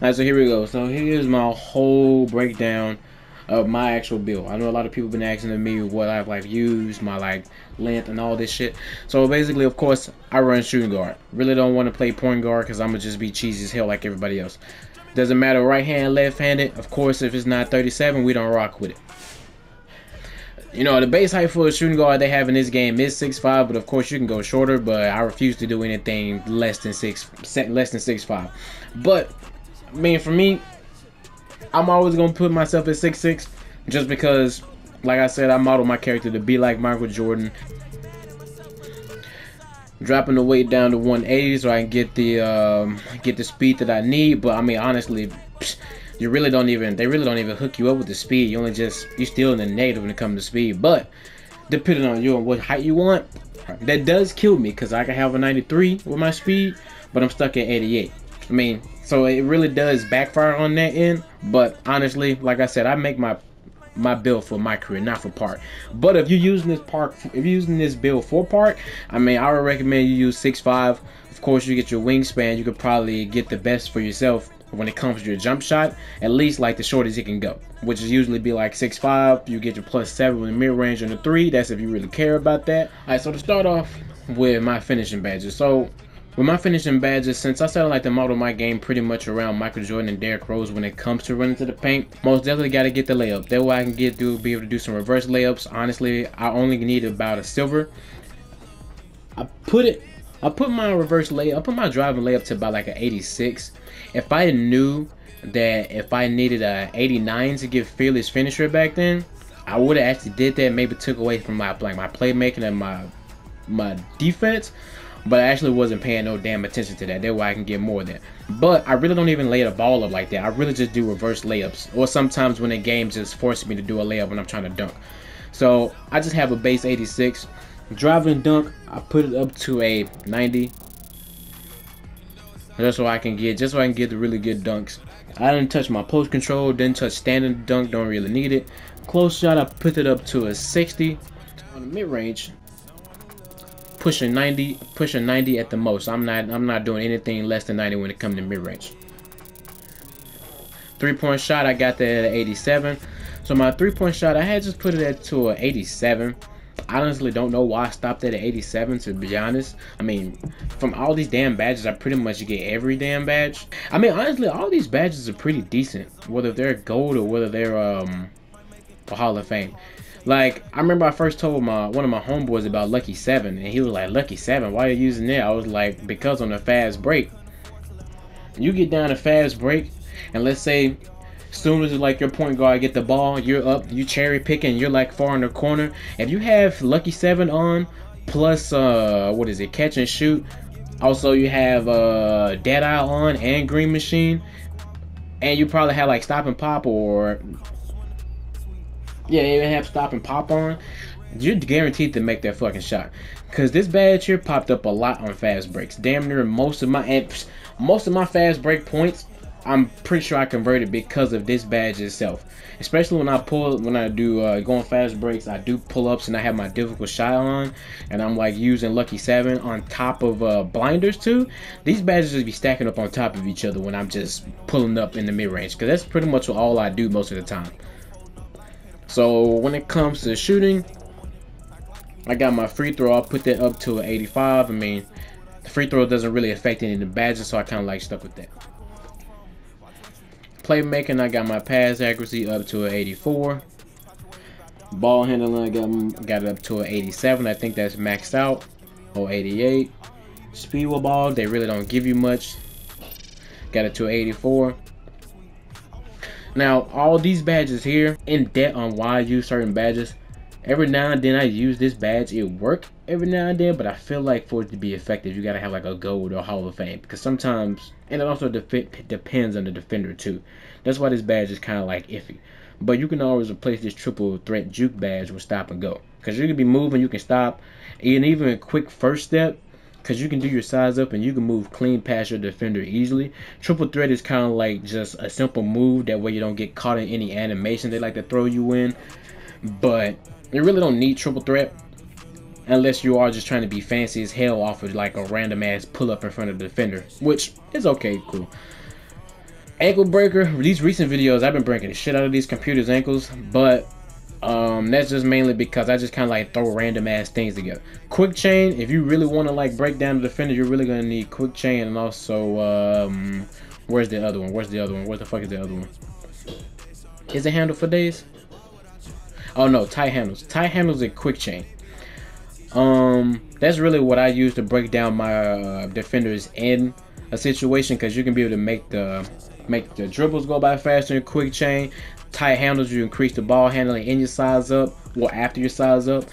Alright, so here we go. So here's my whole breakdown of my actual build. I know a lot of people been asking me what I've like used, my like length and all this shit. So basically, of course, I run shooting guard. Really don't want to play point guard because I'm gonna just be cheesy as hell like everybody else. Doesn't matter right hand, left handed. Of course, if it's not 37, we don't rock with it. You know, the base height for a shooting guard they have in this game is 6'5", but of course you can go shorter. But I refuse to do anything less than 6'5". But I mean, for me, I'm always gonna put myself at 6'6", just because, like I said, I model my character to be like Michael Jordan. Dropping the weight down to 180 so I can get the speed that I need. But I mean, honestly, they really don't even hook you up with the speed. You're still in the negative when it comes to speed. But depending on you and what height you want, that does kill me because I can have a 93 with my speed, but I'm stuck at 88. I mean, so it really does backfire on that end. But honestly, like I said, I make my build for my career, not for park. But if you're using this build for park, I mean, I would recommend you use 6'5". Of course, you get your wingspan. You could probably get the best for yourself when it comes to your jump shot, at least like the shortest it can go, which is usually be like 6'5". You get your +7 with the mid range on the 3. That's if you really care about that. All right, so to start off with my finishing badges. So with my finishing badges, since I said I like to model my game pretty much around Michael Jordan and Derrick Rose when it comes to running to the paint, most definitely got to get the layup. That way I can be able to do some reverse layups. Honestly, I only need about a silver. I put my driving layup to about like an 86. If I knew that if I needed a 89 to get fearless finisher back then, I would have actually did that. Maybe took away from my playmaking and my defense. But I actually wasn't paying no damn attention to that. That way I can get more of that. But I really don't even lay the ball up like that. I really just do reverse layups. Or sometimes when the game just forces me to do a layup when I'm trying to dunk. So I just have a base 86. Driving and dunk, I put it up to a 90. Just so I can get the really good dunks. I didn't touch my post control, didn't touch standing dunk, don't really need it. Close shot, I put it up to a 60. On the mid range, pushing 90 at the most. I'm not doing anything less than 90 when it comes to mid range. 3-point shot, I got that at 87. So my 3-point shot, I had just put it at to a 87. I honestly don't know why I stopped at 87, to be honest. I mean, from all these damn badges, I pretty much get every damn badge. I mean, honestly, all these badges are pretty decent, whether they're gold or whether they're a Hall of Fame. Like, I remember I first told one of my homeboys about Lucky 7, and he was like, Lucky 7, why are you using that? I was like, because on a fast break, you get down a fast break, and let's say as soon as like your point guard get the ball, you're up, you cherry picking, you're like far in the corner. If you have Lucky 7 on, plus what is it, catch and shoot. Also you have Deadeye on and Green Machine, and you probably have like stop and pop, or yeah, you have stop and pop on. You're guaranteed to make that fucking shot, cause this badge here popped up a lot on fast breaks. Damn near most of my fast break points, I'm pretty sure I converted because of this badge itself. Especially when I do go on fast breaks, I do pull-ups and I have my difficult shot on, and I'm like using Lucky 7 on top of blinders too. These badges just be stacking up on top of each other when I'm just pulling up in the mid-range, because that's pretty much all I do most of the time. So when it comes to shooting, I got my free throw, I'll put that up to an 85. I mean, the free throw doesn't really affect any of the badges, so I kind of like stuck with that. Playmaking, I got my pass accuracy up to an 84. Ball handling, I got it up to an 87. I think that's maxed out. Or 88. Speed with ball, they really don't give you much. Got it to an 84. Now, all these badges here, in depth on why I use certain badges. Every now and then I use this badge, it work every now and then, but I feel like for it to be effective, you gotta have like a gold or Hall of Fame, because sometimes, and it also depends on the defender too. That's why this badge is kind of like iffy. But you can always replace this triple threat juke badge with stop and go, because you can be moving, you can stop, and even a quick first step, because you can do your size up and you can move clean past your defender easily. Triple threat is kind of like just a simple move, that way you don't get caught in any animation they like to throw you in. But you really don't need triple threat unless you are just trying to be fancy as hell off of like a random ass pull up in front of the defender, which is okay, cool. Ankle breaker. These recent videos, I've been breaking the shit out of these computers' ankles, but that's just mainly because I just kind of like throw random ass things together. Quick chain. If you really want to like break down the defender, you're really gonna need quick chain, and also where's the other one? Where's the other one? Where the fuck is the other one? Is it handle for days? Oh no, tight handles. Tight handles and quick chain. That's really what I use to break down my defenders in a situation, because you can be able to make the dribbles go by faster in quick chain. Tight handles, you increase the ball handling in your size up or after your size up.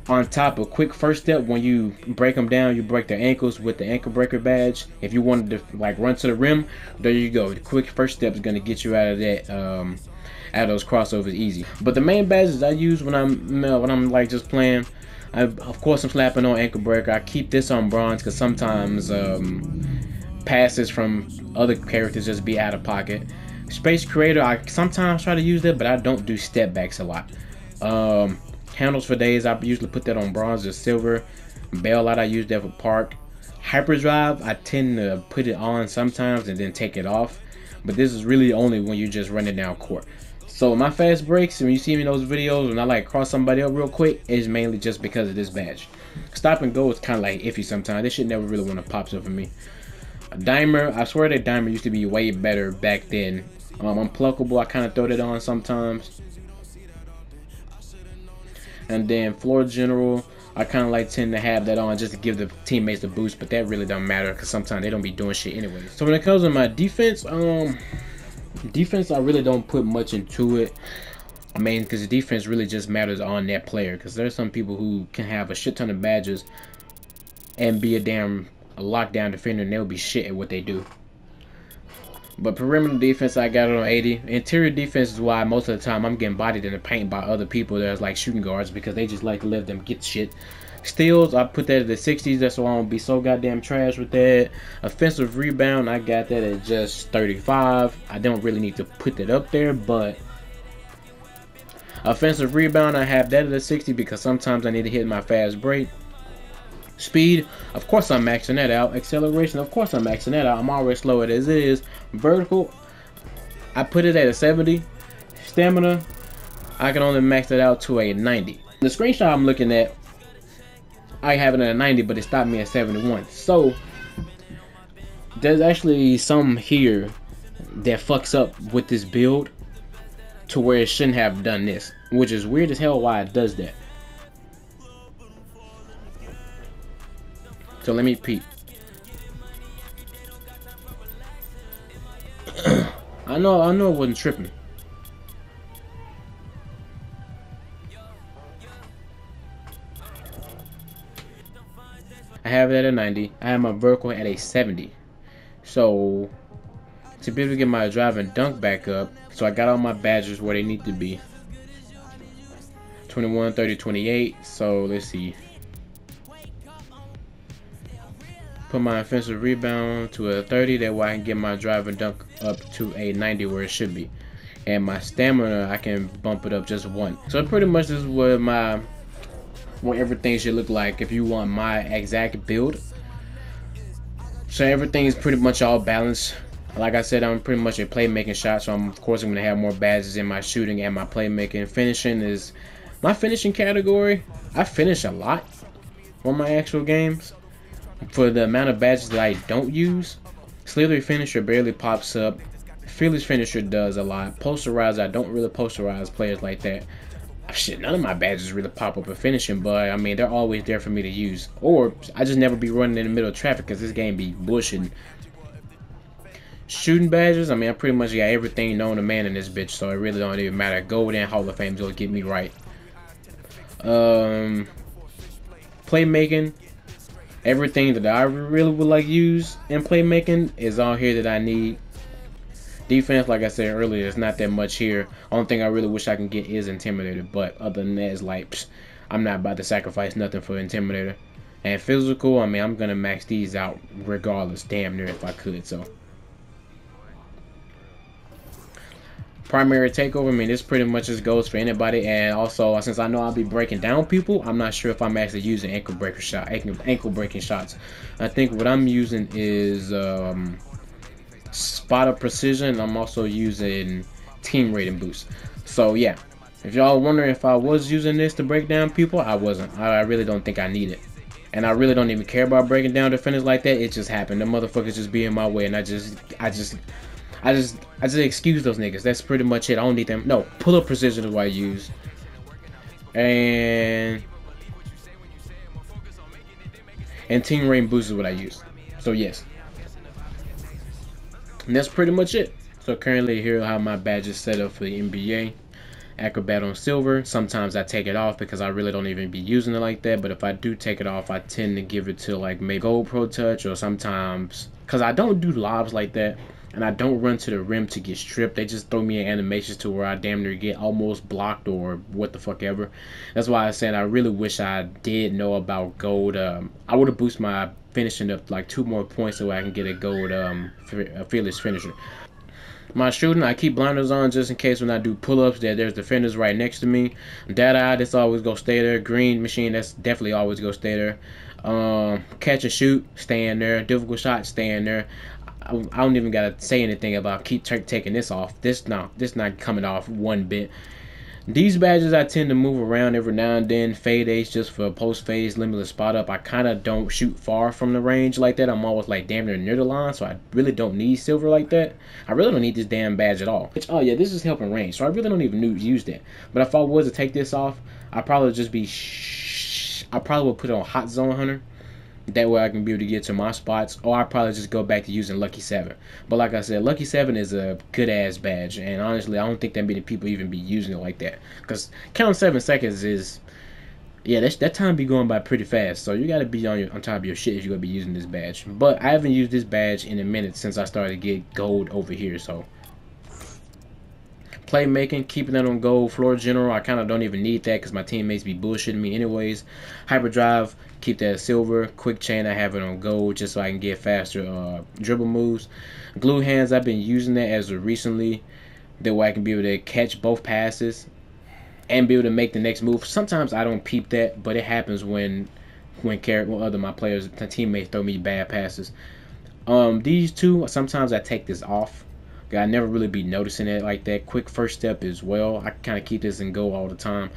On top of quick first step, when you break them down, you break their ankles with the ankle breaker badge. If you wanted to like run to the rim, there you go. The quick first step is gonna get you out of that out of those crossovers easy. But the main badges I use when I'm like just playing, of course I'm slapping on ankle breaker. I keep this on bronze because sometimes passes from other characters just be out of pocket. Space creator, I sometimes try to use that, but I don't do step backs a lot. Handles for days, I usually put that on bronze or silver. Bailout, I use that for park. Hyperdrive, I tend to put it on sometimes and then take it off, but this is really only when you just run it down court. So my fast breaks, when you see me in those videos when I like cross somebody up real quick, is mainly just because of this badge. Stop and go is kind of like iffy sometimes. This shit never really want to pop up for me. A dimer, I swear that dimer used to be way better back then. Unpluckable, I kind of throw that on sometimes. And then floor general, I kind of like tend to have that on just to give the teammates a boost, but that really don't matter because sometimes they don't be doing shit anyway. So when it comes to my defense, defense I really don't put much into it. I mean, because the defense really just matters on that player, because there's some people who can have a shit ton of badges and be a lockdown defender and they'll be shit at what they do. But perimeter defense, I got it on 80. Interior defense is why most of the time I'm getting bodied in the paint by other people that's like shooting guards, because they just like to let them get shit. Steals, I put that at the 60s. That's why I don't be so goddamn trash with that. Offensive rebound, I got that at just 35. I don't really need to put that up there, but offensive rebound, I have that at a 60 because sometimes I need to hit my fast break. Speed, of course I'm maxing that out. Acceleration, of course I'm maxing that out. I'm already slow as it is. Vertical, I put it at a 70. Stamina, I can only max that out to a 90. The screenshot I'm looking at, I have it at a 90, but it stopped me at 71. So there's actually some here that fucks up with this build to where it shouldn't have done this, which is weird as hell why it does that. So let me peep. I know it wasn't tripping. I have it at a 90. I have my vertical at a 70. So to be able to get my drive and dunk back up, so I got all my badges where they need to be. 21, 30, 28. So let's see. Put my offensive rebound to a 30, that way I can get my drive and dunk up to a 90 where it should be. And my stamina, I can bump it up just 1. So pretty much this is what everything should look like if you want my exact build. So everything is pretty much all balanced. Like I said, I'm pretty much a playmaking shot, so of course I'm gonna have more badges in my shooting and my playmaking. Finishing is my finishing category. I finish a lot on my actual games. For the amount of badges that I don't use, Slithery Finisher barely pops up. Fearless Finisher does a lot. Posterizer, I don't really posterize players like that. Shit, none of my badges really pop up in finishing, but I mean, they're always there for me to use. Or I just never be running in the middle of traffic because this game be bushing. Shooting badges, I mean, I pretty much got everything known to man in this bitch, so it really don't even matter. Gold and Hall of Fame's gonna get me right. Playmaking. Everything that I really would like use in playmaking is on here that I need. Defense, like I said earlier, it's not that much here. Only thing I really wish I can get is Intimidator, but other than that, it's like, I'm not about to sacrifice nothing for Intimidator. And physical, I mean, I'm gonna max these out regardless, damn near if I could. So primary takeover, I mean, this pretty much just goes for anybody. And also, since I know I'll be breaking down people, I'm not sure if I'm actually using ankle breaking shots. I think what I'm using is spot up precision. I'm also using team rating boost. So yeah, if y'all wondering if I was using this to break down people, I wasn't. I really don't think I need it. And I really don't even care about breaking down defenders like that. It just happened. The motherfuckers just be in my way, and I just excuse those niggas. That's pretty much it. I don't need them. No, pull up precision is what I use. And team rating boost is what I use. So yes. And that's pretty much it. So currently here I have my badges set up for the NBA. Acrobat on silver. Sometimes I take it off because I really don't even be using it like that, but if I do take it off, I tend to give it to like maybe gold pro touch, or sometimes because I don't do lobs like that, and I don't run to the rim to get stripped. They just throw me in animations to where I damn near get almost blocked or what the fuck ever. That's why I said I really wish I did know about gold. I would have boosted my finishing up like 2 more points so I can get a gold fearless finisher. My shooting, I keep blinders on just in case when I do pull-ups that there's defenders right next to me. Dead eye, that's always go stay there. Green machine, that's definitely always go stay there. Catch and shoot, stay in there. Difficult shot, stay in there. I don't even gotta say anything about keep taking this off. This not coming off one bit. These badges I tend to move around every now and then. Fade Ace just for post phase, limitless spot up. I kind of don't shoot far from the range like that. I'm always like damn near the line, so I really don't need silver like that. I really don't need this damn badge at all. Which, oh yeah, this is helping range, so I really don't even use that. But if I was to take this off, I'd probably just be I probably would put it on Hot Zone Hunter. That way I can be able to get to my spots, or I probably just go back to using Lucky 7. But like I said, Lucky 7 is a good ass badge, and honestly I don't think that many people even be using it like that, because count 7 seconds is, yeah, that time be going by pretty fast, so you gotta be on top of your shit if you're gonna be using this badge. But I haven't used this badge in a minute since I started to get gold over here. So playmaking, keeping that on gold. Floor general, I kind of don't even need that because my teammates be bullshitting me anyways. Hyperdrive, keep that silver. Quick chain, I have it on gold just so I can get faster dribble moves. Glue hands, I've been using that as of recently. That way I can be able to catch both passes and be able to make the next move. Sometimes I don't peep that, but it happens when other my players, my teammates throw me bad passes. These two, sometimes I take this off. I never really be noticing it like that. Quick first step as well. I kind of keep this in gold all the time.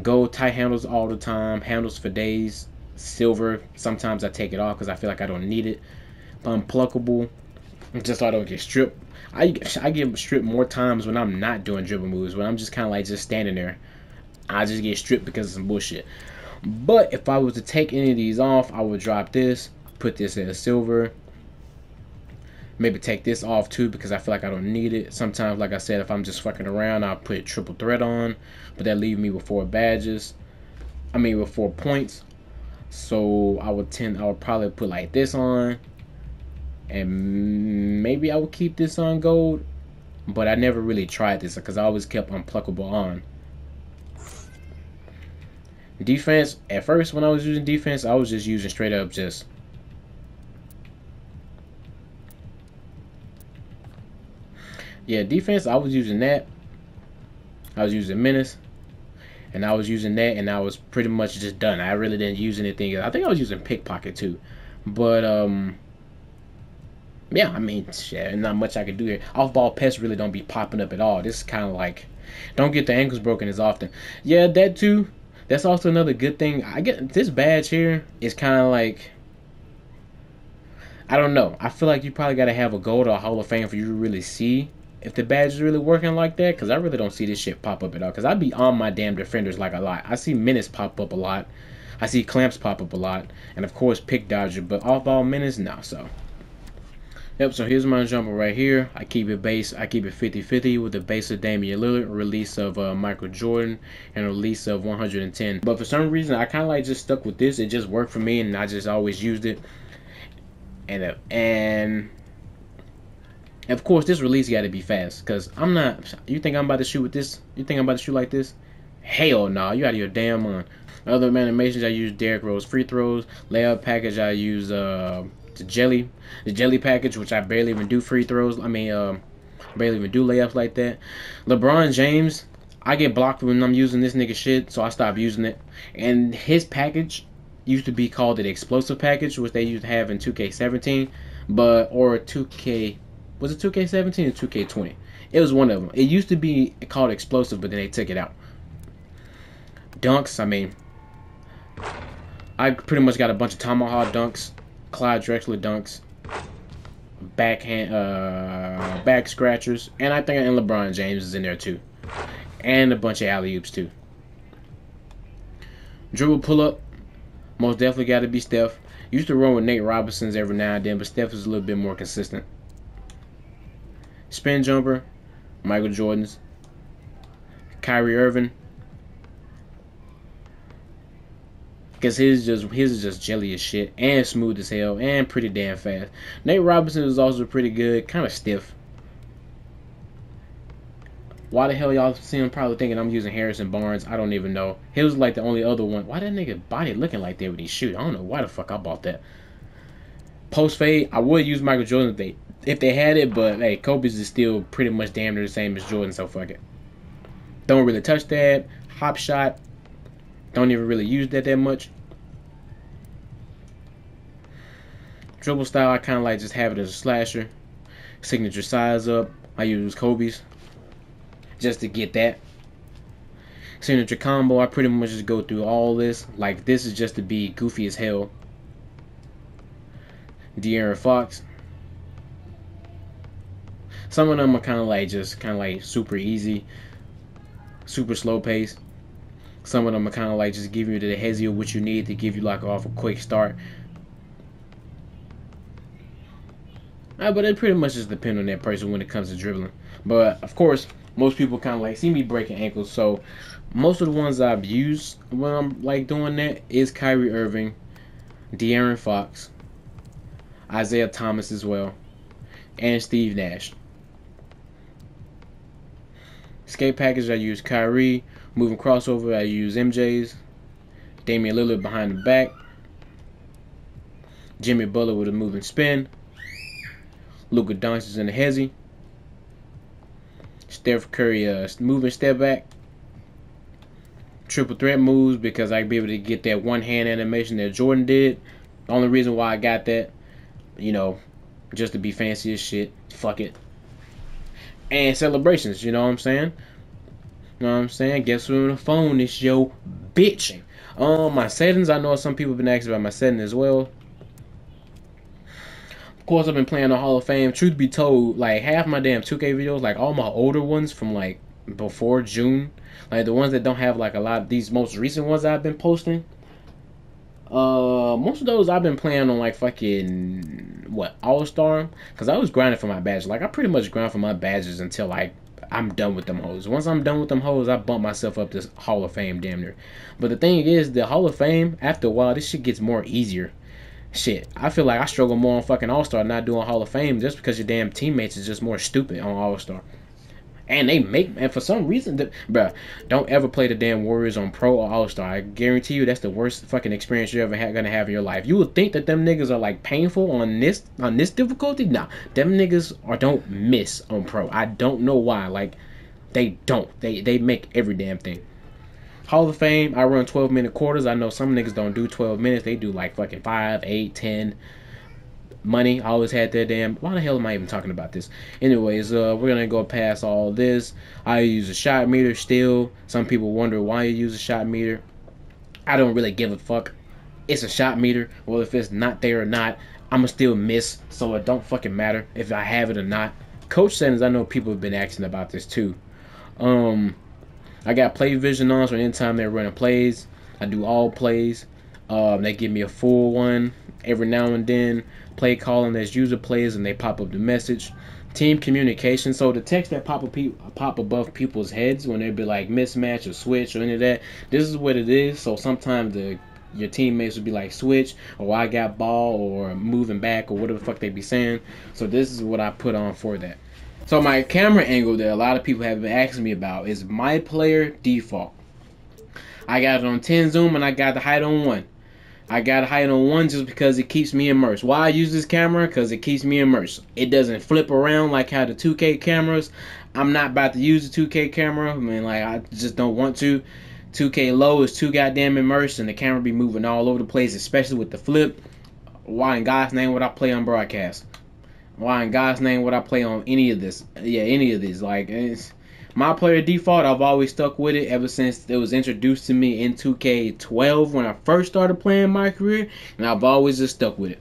Gold tight handles all the time. Handles for days. Silver. Sometimes I take it off because I feel like I don't need it. Unpluckable. Just so I don't get stripped. I get stripped more times when I'm not doing dribble moves. When I'm just kind of like just standing there. I just get stripped because of some bullshit. But if I was to take any of these off, I would drop this. Put this as silver. Maybe take this off too because I feel like I don't need it. Sometimes, like I said, if I'm just fucking around, I'll put triple threat on, but that leave me with 4 badges. I mean with 4 points. So I would probably put like this on, and maybe I would keep this on gold, but I never really tried this because I always kept unpluckable on. Defense, at first when I was using defense, I was just using straight up just defense. I was using that. I was using menace, and I was using that, and I was pretty much just done. I really didn't use anything else. I think I was using pickpocket too, but yeah, I mean, shit, not much I could do here. Off-ball pests really don't be popping up at all. This is kind of like, don't get the ankles broken as often. Yeah, that too. That's also another good thing. I get this badge here is kind of like, I don't know. I feel like you probably got to have a gold or a Hall of Fame for you to really see if the badge is really working like that, because I really don't see this shit pop up at all, because I be on my damn defenders like a lot. I see menace pop up a lot. I see clamps pop up a lot. And of course pick dodger, but off-ball menace, no. So yep, so here's my jumper right here. I keep it base. I keep it 50-50 with the base of Damian Lillard, release of Michael Jordan, and release of 110. But for some reason, I kind of like just stuck with this. It just worked for me, and I just always used it. And of course, this release got to be fast, because I'm not. You think I'm about to shoot with this? You think I'm about to shoot like this? Hell no, you out of your damn mind. Other animations, I use Derrick Rose free throws. Layup package, I use the jelly package, which I barely even do free throws. I mean, barely even do layups like that. LeBron James, I get blocked when I'm using this nigga shit, so I stopped using it. And his package used to be called the explosive package, which they used to have in 2K17, or 2K. Was it 2K17 or 2K20? It was one of them. It used to be called Explosive, but then they took it out. Dunks, I mean, I pretty much got a bunch of Tomahawk dunks, Clyde Drexler dunks, backhand, back scratchers, and I think LeBron James is in there too, and a bunch of alley-oops too. Dribble pull-up, most definitely got to be Steph. Used to run with Nate Robinson's every now and then, but Steph is a little bit more consistent. Spin jumper, Michael Jordan's. Kyrie Irving, because his is just jelly as shit and smooth as hell and pretty damn fast. Nate Robinson is also pretty good, kind of stiff. Why the hell y'all see him probably thinking I'm using Harrison Barnes? I don't even know. He was like the only other one. Why that nigga body looking like that when he shoot? I don't know why the fuck I bought that. Post fade, I would use Michael Jordan if they had it, but hey, Kobe's is still pretty much damn near the same as Jordan, so fuck it. Don't really touch that. Hop shot, don't even really use that much. Dribble style, I kind of like just have it as a slasher. Signature size up, I use Kobe's just to get that. Signature combo, I pretty much just go through all this. Like, this is just to be goofy as hell. De'Aaron Fox. Some of them are kind of like super easy, super slow pace. Some of them are kind of like just giving you the hezzy of what you need to give you like off a quick start. But it pretty much just depends on that person when it comes to dribbling. But of course, most people kind of like see me breaking ankles, so most of the ones I've used when I'm like doing that is Kyrie Irving, De'Aaron Fox, Isaiah Thomas as well, and Steve Nash. Skate package, I use Kyrie. Moving crossover, I use MJ's. Damian Lillard behind the back. Jimmy Butler with a moving spin. Luka Doncic in the hezzy. Steph Curry moving step back. Triple threat moves because I can be able to get that one hand animation that Jordan did. The only reason why I got that, you know, just to be fancy as shit. Fuck it. And celebrations, you know what I'm saying? You know what I'm saying? Guess who's on the phone? It's yo bitch. My settings, I know some people have been asking about my settings as well. Of course, I've been playing the Hall of Fame. Truth be told, like half my damn 2K videos, like all my older ones from like before June, like the ones that don't have like a lot of these most recent ones I've been posting, most of those I've been playing on like fucking what, All-Star, because I was grinding for my badge. Like I pretty much grind for my badges until like I'm done with them hoes. Once I'm done with them hoes, I bump myself up to Hall of Fame damn near. But the thing is, the Hall of Fame, after a while, this shit gets more easier. Shit, I feel like I struggle more on fucking All-Star not doing Hall of Fame just because your damn teammates is just more stupid on All-Star. And and for some reason, bruh, don't ever play the damn Warriors on Pro or All-Star. I guarantee you that's the worst fucking experience you're ever gonna have in your life. You would think that them niggas are like painful on this difficulty. Nah, them niggas don't miss on Pro. I don't know why. Like, they don't. They make every damn thing. Hall of Fame, I run 12-minute quarters. I know some niggas don't do 12 minutes. They do like fucking 5, 8, 10. Money, I always had that damn. Why the hell am I even talking about this? Anyways, we're gonna go past all this. I use a shot meter still. Some people wonder why you use a shot meter. I don't really give a fuck. It's a shot meter. Well, if it's not there or not, I'ma still miss. So it don't fucking matter if I have it or not. Coach settings, I know people have been asking about this too. I got play vision on, so anytime they're running plays, I do all plays. They give me a full one every now and then. Play calling, there's user plays and they pop up the message. Team communication, so the text that pop above people's heads when they be like mismatch or switch or any of that, this is what it is. So sometimes your teammates would be like switch or I got ball or moving back or whatever the fuck they be saying. So this is what I put on for that. So my camera angle that a lot of people have been asking me about is MyPlayer default. I got it on 10 zoom and I got the height on 1. I got a height on 1 just because it keeps me immersed. Why I use this camera? Because it keeps me immersed. It doesn't flip around like how the 2K cameras. I'm not about to use the 2K camera. I mean, like, I just don't want to. 2K low is too goddamn immersed and the camera be moving all over the place, especially with the flip. Why in God's name would I play on broadcast? Why in God's name would I play on any of this? Yeah, any of this. Like, it's my player default. I've always stuck with it ever since it was introduced to me in 2K12 when I first started playing my career, and I've always just stuck with it.